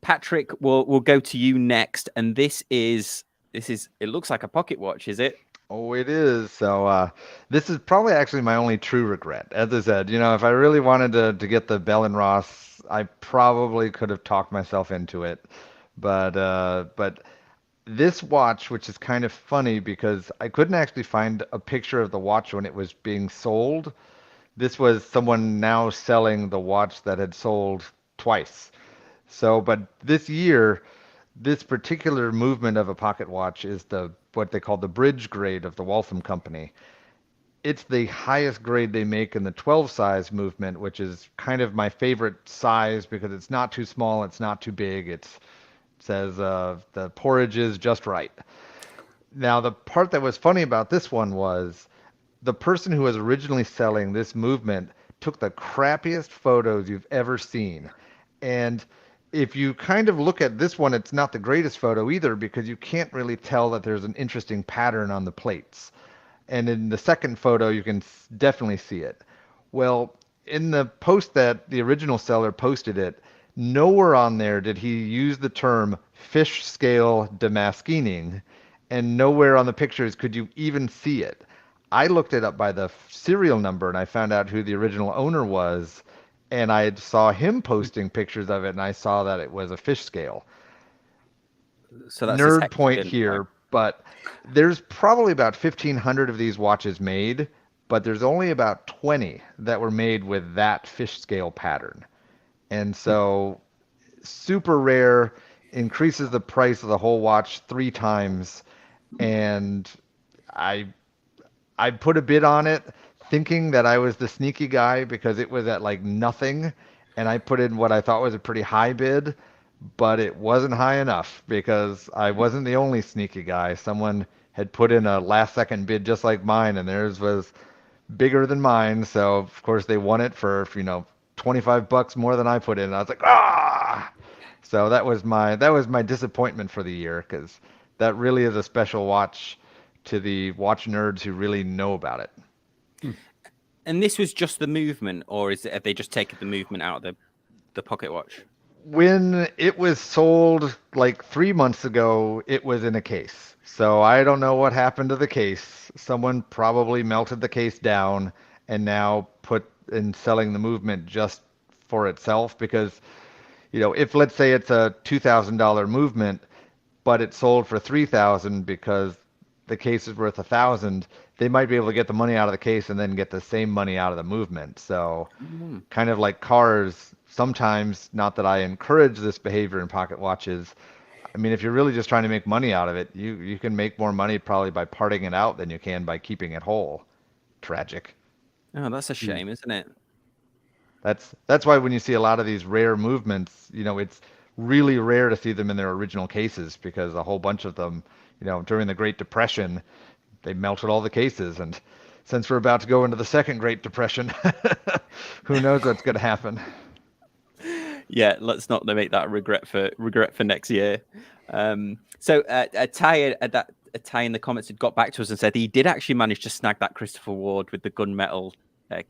Patrick, we'll go to you next, and this is it looks like a pocket watch, is it? Oh, it is. So this is probably actually my only true regret. As I said, if I really wanted to get the Bell and Ross, I probably could have talked myself into it. But this watch, which is kind of funny because I couldn't actually find a picture of the watch when it was being sold. This was someone now selling the watch that had sold twice. So, but this year, this particular movement of a pocket watch is what they call the bridge grade of the Waltham company. It's the highest grade they make in the 12 size movement, which is kind of my favorite size because it's not too small, it's not too big. It says the porridge is just right. Now, the part that was funny about this one was the person who was originally selling this movement took the crappiest photos you've ever seen. And if you kind of look at this one, it's not the greatest photo either because you can't really tell that there's an interesting pattern on the plates. And in the second photo, you can definitely see it. Well, in the post that the original seller posted it, nowhere on there did he use the term fish scale demasking, and nowhere on the pictures could you even see it. I looked it up by the serial number and I found out who the original owner was, and I saw him posting pictures of it, and I saw that it was a fish scale. So that's Nerd point here, but there's probably about 1,500 of these watches made, but there's only about 20 that were made with that fish scale pattern. And so super rare, increases the price of the whole watch 3 times, and I put a bid on it thinking that I was the sneaky guy because it was at like nothing, and I put in what I thought was a pretty high bid, but it wasn't high enough because I wasn't the only sneaky guy. Someone had put in a last second bid just like mine, and theirs was bigger than mine. So of course they won it for $25 more than I put in. And I was like, ah! So that was my disappointment for the year because that really is a special watch to the watch nerds who really know about it. And this was just the movement, or have they just taken the movement out of the pocket watch? When it was sold like 3 months ago, it was in a case. So I don't know what happened to the case. Someone probably melted the case down and now put in selling the movement just for itself because, if let's say it's a $2,000 movement, but it sold for $3,000 because the case is worth $1,000, they might be able to get the money out of the case and then get the same money out of the movement. So kind of like cars, sometimes, not that I encourage this behavior in pocket watches. I mean, if you're really just trying to make money out of it, you can make more money probably by parting it out than you can by keeping it whole. Tragic. Oh, that's a shame, isn't it? That's why when you see a lot of these rare movements, it's really rare to see them in their original cases because a whole bunch of them, during the Great Depression, they melted all the cases. And since we're about to go into the second Great Depression, who knows what's going to happen? Yeah, let's not make that regret for next year. So Ty in the comments had got back to us and said he did actually manage to snag that Christopher Ward with the gunmetal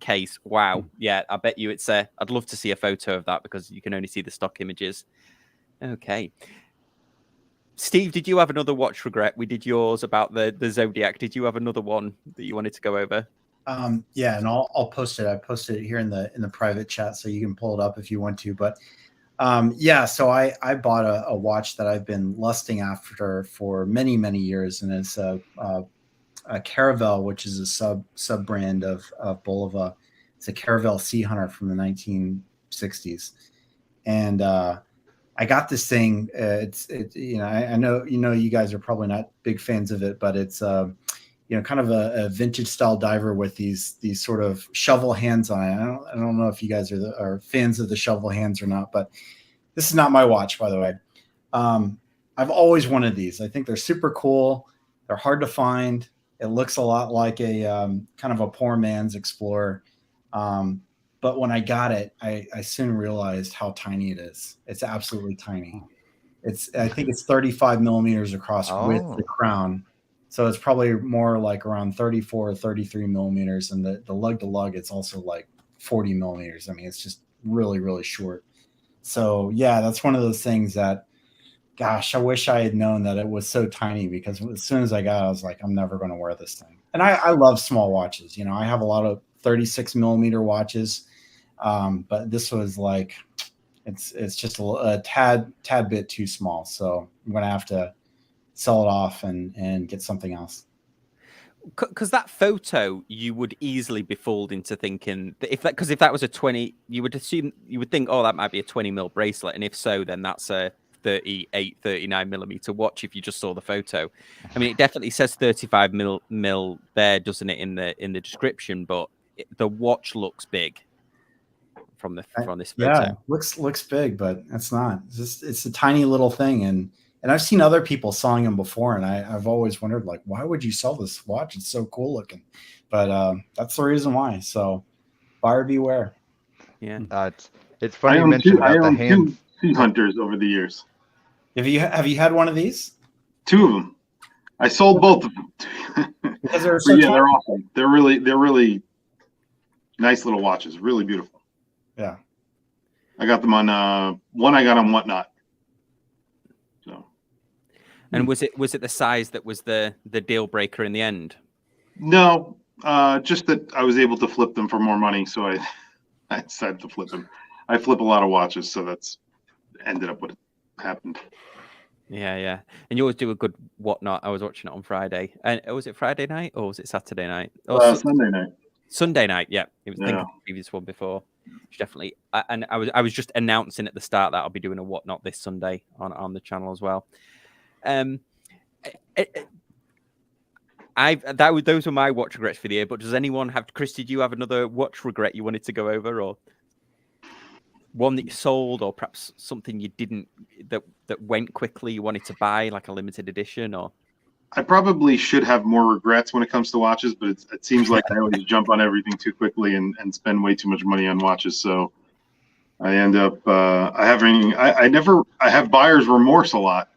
case. Wow. Yeah, I bet you I'd love to see a photo of that because you can only see the stock images. Okay. Steve, did you have another watch regret? We did yours about the Zodiac. Did you have another one that you wanted to go over? Yeah, and I'll post it. I posted it here in the private chat, so you can pull it up if you want to. But yeah, so I bought a watch that I've been lusting after for many years, and it's a Caravel, which is a sub brand of Bulova. It's a Caravel Sea Hunter from the 1960s, and I got this thing. I know you guys are probably not big fans of it, but it's kind of a vintage style diver with these sort of shovel hands on it. I don't know if you guys are fans of the shovel hands or not, but this is not my watch, by the way. I've always wanted these. I think they're super cool. They're hard to find. It looks a lot like a kind of a poor man's Explorer. But when I got it, I soon realized how tiny it is. It's absolutely tiny. I think it's 35 millimeters across with the crown. So it's probably more like around 34 or 33 millimeters. And the lug to lug, it's also like 40 millimeters. I mean, it's just really short. So yeah, that's one of those things that gosh, I wish I had known that it was so tiny, because as soon as I got it, I was like, I'm never going to wear this thing. And I love small watches. You know, I have a lot of 36 millimeter watches, but this was like, it's just a tad bit too small. So I'm going to have to sell it off and get something else. Because that photo, you would easily be fooled into thinking that if that was a 20, you would think, oh, that might be a 20 mil bracelet, and if so, then that's a 38, 39 millimeter watch. If you just saw the photo, I mean, it definitely says 35 mil there, doesn't it, in the description? But the watch looks big from this photo. Yeah, looks big, but it's not. It's a tiny little thing, and I've seen other people selling them before, and I've always wondered, like, why would you sell this watch? It's so cool looking. But that's the reason why. So buyer beware. Yeah. It's funny you mentioned about the hand. Two hunters over the years. Have you had one of these? Two of them. I sold both of them. Because they're so tiny. They're awesome. They're really nice little watches. Really beautiful. Yeah. I got them on one. I got on Whatnot. So. And was it the size that was the deal breaker in the end? No, just that I was able to flip them for more money, so I decided to flip them. I flip a lot of watches, so that's ended up what happened. Yeah. And you always do a good Whatnot. I was watching it on Friday. And was it Friday night or was it Saturday night? Sunday night. Sunday night, yeah. It was thinking of the previous one before. Definitely. And I was just announcing at the start that I'll be doing a Whatnot this Sunday on the channel as well. Those were my watch regrets for the year. But does anyone have? Chris, did you have another watch regret you wanted to go over, or one that you sold, or perhaps something you didn't that went quickly you wanted to buy, like a limited edition? Or I probably should have more regrets when it comes to watches, but it seems like I always jump on everything too quickly and spend way too much money on watches. So I end up I have buyer's remorse a lot.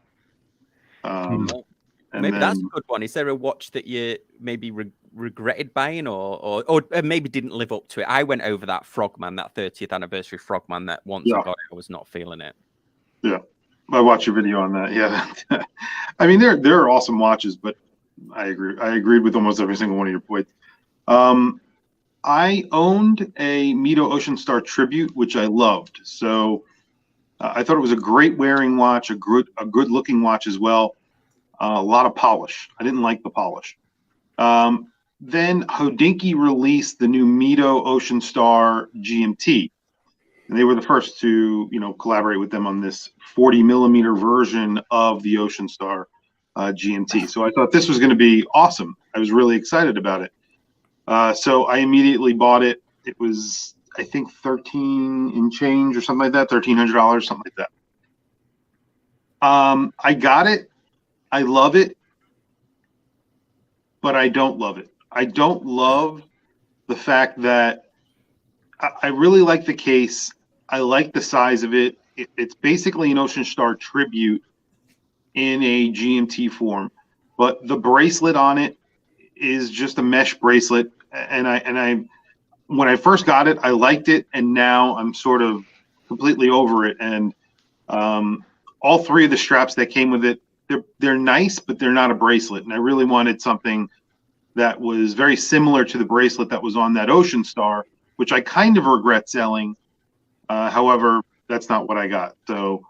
Maybe that's a good one. Is there a watch that you maybe regretted buying, or maybe didn't live up to it? I went over that Frogman, that 30th anniversary Frogman, that once I got it, I was not feeling it. Yeah, I watched your video on that. Yeah, I mean they're awesome watches, but I agree. I agreed with almost every single one of your points. I owned a Mito Ocean Star Tribute, which I loved. So I thought it was a great wearing watch, a good looking watch as well. A lot of polish. I didn't like the polish. Then Hodinkee released the new Mito Ocean Star GMT, and they were the first to collaborate with them on this 40 millimeter version of the Ocean Star GMT. So I thought this was going to be awesome. I was really excited about it. So I immediately bought it. It was, I think, $13 and change or something like that, $1,300, something like that. I got it. I love it, but I don't love it. I don't love the fact that I really like the case. I like the size of it. It's basically an Ocean Star Tribute in a GMT form, but the bracelet on it is just a mesh bracelet. And I when I first got it, I liked it, and now I'm sort of completely over it. And all three of the straps that came with it, they're nice, but they're not a bracelet. And I really wanted something that was very similar to the bracelet that was on that Ocean Star, which I kind of regret selling. However, that's not what I got. So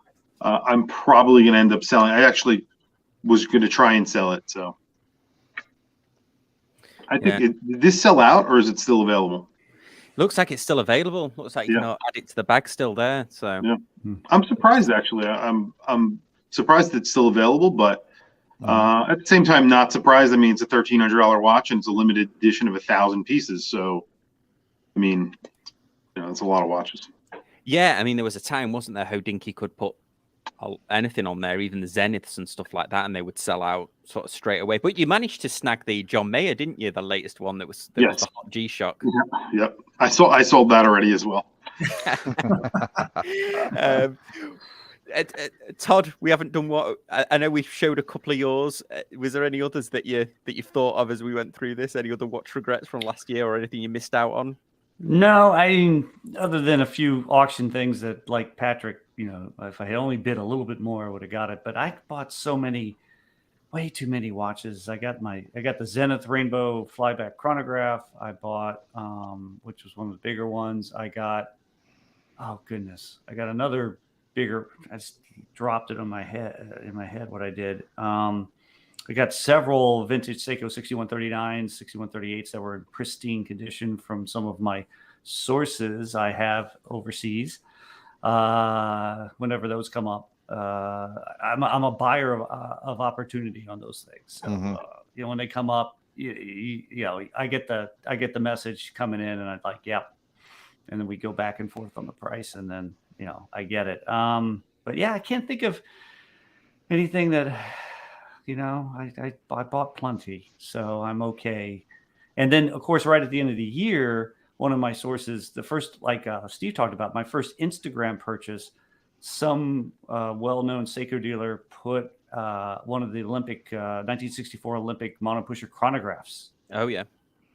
I'm probably going to end up selling. I actually was going to try and sell it. So I think did this sell out, or is it still available? Looks like it's still available. Looks like you can add it to the bag still there. So I'm surprised, actually. I'm surprised it's still available, but at the same time, not surprised. I mean, it's a $1,300 watch, and it's a limited edition of 1,000 pieces. So, I mean, it's a lot of watches. Yeah, I mean, there was a time, wasn't there, Hodinkee could put anything on there, even the Zeniths and stuff like that, and they would sell out sort of straight away. But you managed to snag the John Mayer, didn't you? The latest one that was the hot G-Shock. Yep. I sold that already as well. Todd, we haven't done what I know. We've showed a couple of yours. Was there any others that you've thought of as we went through this? Any other watch regrets from last year, or anything you missed out on? No, other than a few auction things that, like Patrick, if I had only bid a little bit more, I would have got it. But I bought way too many watches. I got the Zenith Rainbow Flyback chronograph. I bought, which was one of the bigger ones. I got, oh goodness, I got another bigger. I just dropped it in my head what I did. I got several vintage Seiko 6139s, 6138s that were in pristine condition from some of my sources I have overseas. Whenever those come up, I'm a buyer of opportunity on those things. So when they come up, I get the message coming in, and I'm like, yep. And then we go back and forth on the price, and then I get it. But yeah, I can't think of anything that. I bought plenty, so I'm okay. And then, of course, right at the end of the year, one of my sources, the first, like Steve talked about, my first Instagram purchase, some well-known Seiko dealer put one of the Olympic 1964 Olympic monopusher chronographs. Oh yeah,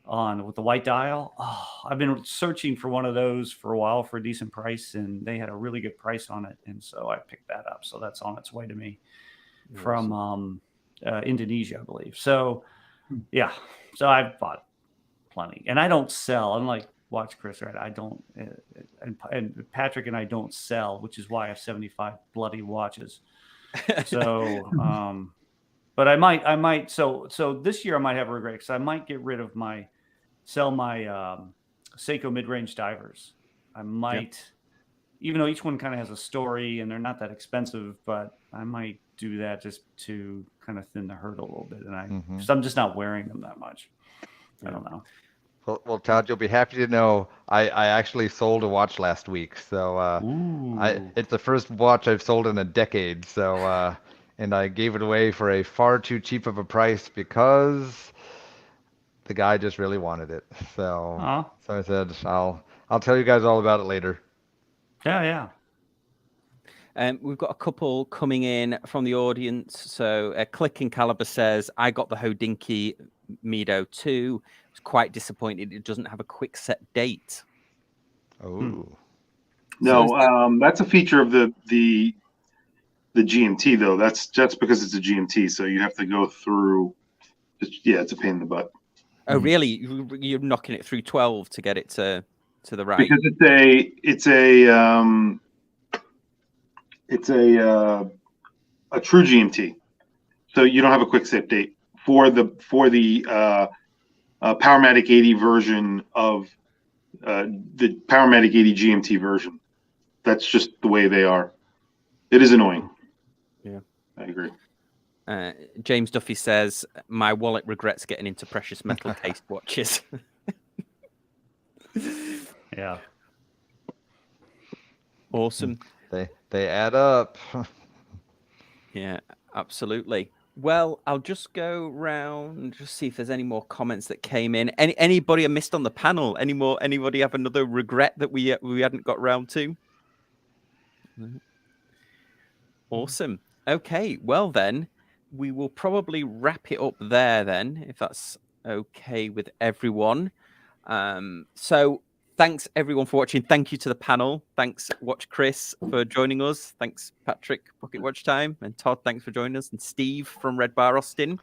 on with the white dial. Oh, I've been searching for one of those for a while for a decent price, and they had a really good price on it, and so I picked that up. So that's on its way to me from Indonesia, I believe. So yeah, so I've bought plenty, and I don't sell. Unlike Watch Chris, right? I don't, and Patrick and I don't sell, which is why I have 75 bloody watches. So, but I might. So this year I might have a regret because I might get rid of sell my Seiko mid-range divers. I might, even though each one kind of has a story and they're not that expensive, but I might do that just to kind of thin the herd a little bit. And I'm just not wearing them that much. I don't know. Well, Todd, you'll be happy to know I actually sold a watch last week. So it's the first watch I've sold in a decade. So and I gave it away for a far too cheap of a price because the guy just really wanted it. So I said I'll tell you guys all about it later. Yeah. We've got a couple coming in from the audience. So Click and Caliber says, I got the Hodinkee Mido 2. I was quite disappointed it doesn't have a quick set date. Oh. No, that's a feature of the GMT though. That's because it's a GMT, so you have to go through. It's a pain in the butt. Oh, really? You're knocking it through 12 to get it to the right? Because it's a true GMT, so you don't have a quick set date for the Powermatic 80 version of the Powermatic 80 GMT version. That's just the way they are. It is annoying. Yeah, I agree. James Duffy says, my wallet regrets getting into precious metal cased watches. Yeah. Awesome. They add up. Yeah, absolutely. Well, I'll just go round, just see if there's any more comments that came in. Anybody I missed on the panel? Anybody have another regret that we hadn't got round to? Awesome. Okay, well then, we will probably wrap it up there then, if that's okay with everyone. So thanks everyone for watching. Thank you to the panel. Thanks Watch Chris for joining us. Thanks Patrick, Pocket Watch Time, and Todd, thanks for joining us, and Steve from Red Bar Austin.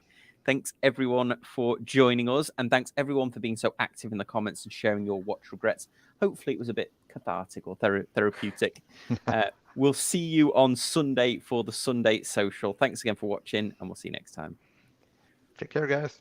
Thanks everyone for joining us, and thanks everyone for being so active in the comments and sharing your watch regrets. Hopefully it was a bit cathartic or therapeutic. We'll see you on Sunday for the Sunday Social. Thanks again for watching, and we'll see you next time. Take care, guys.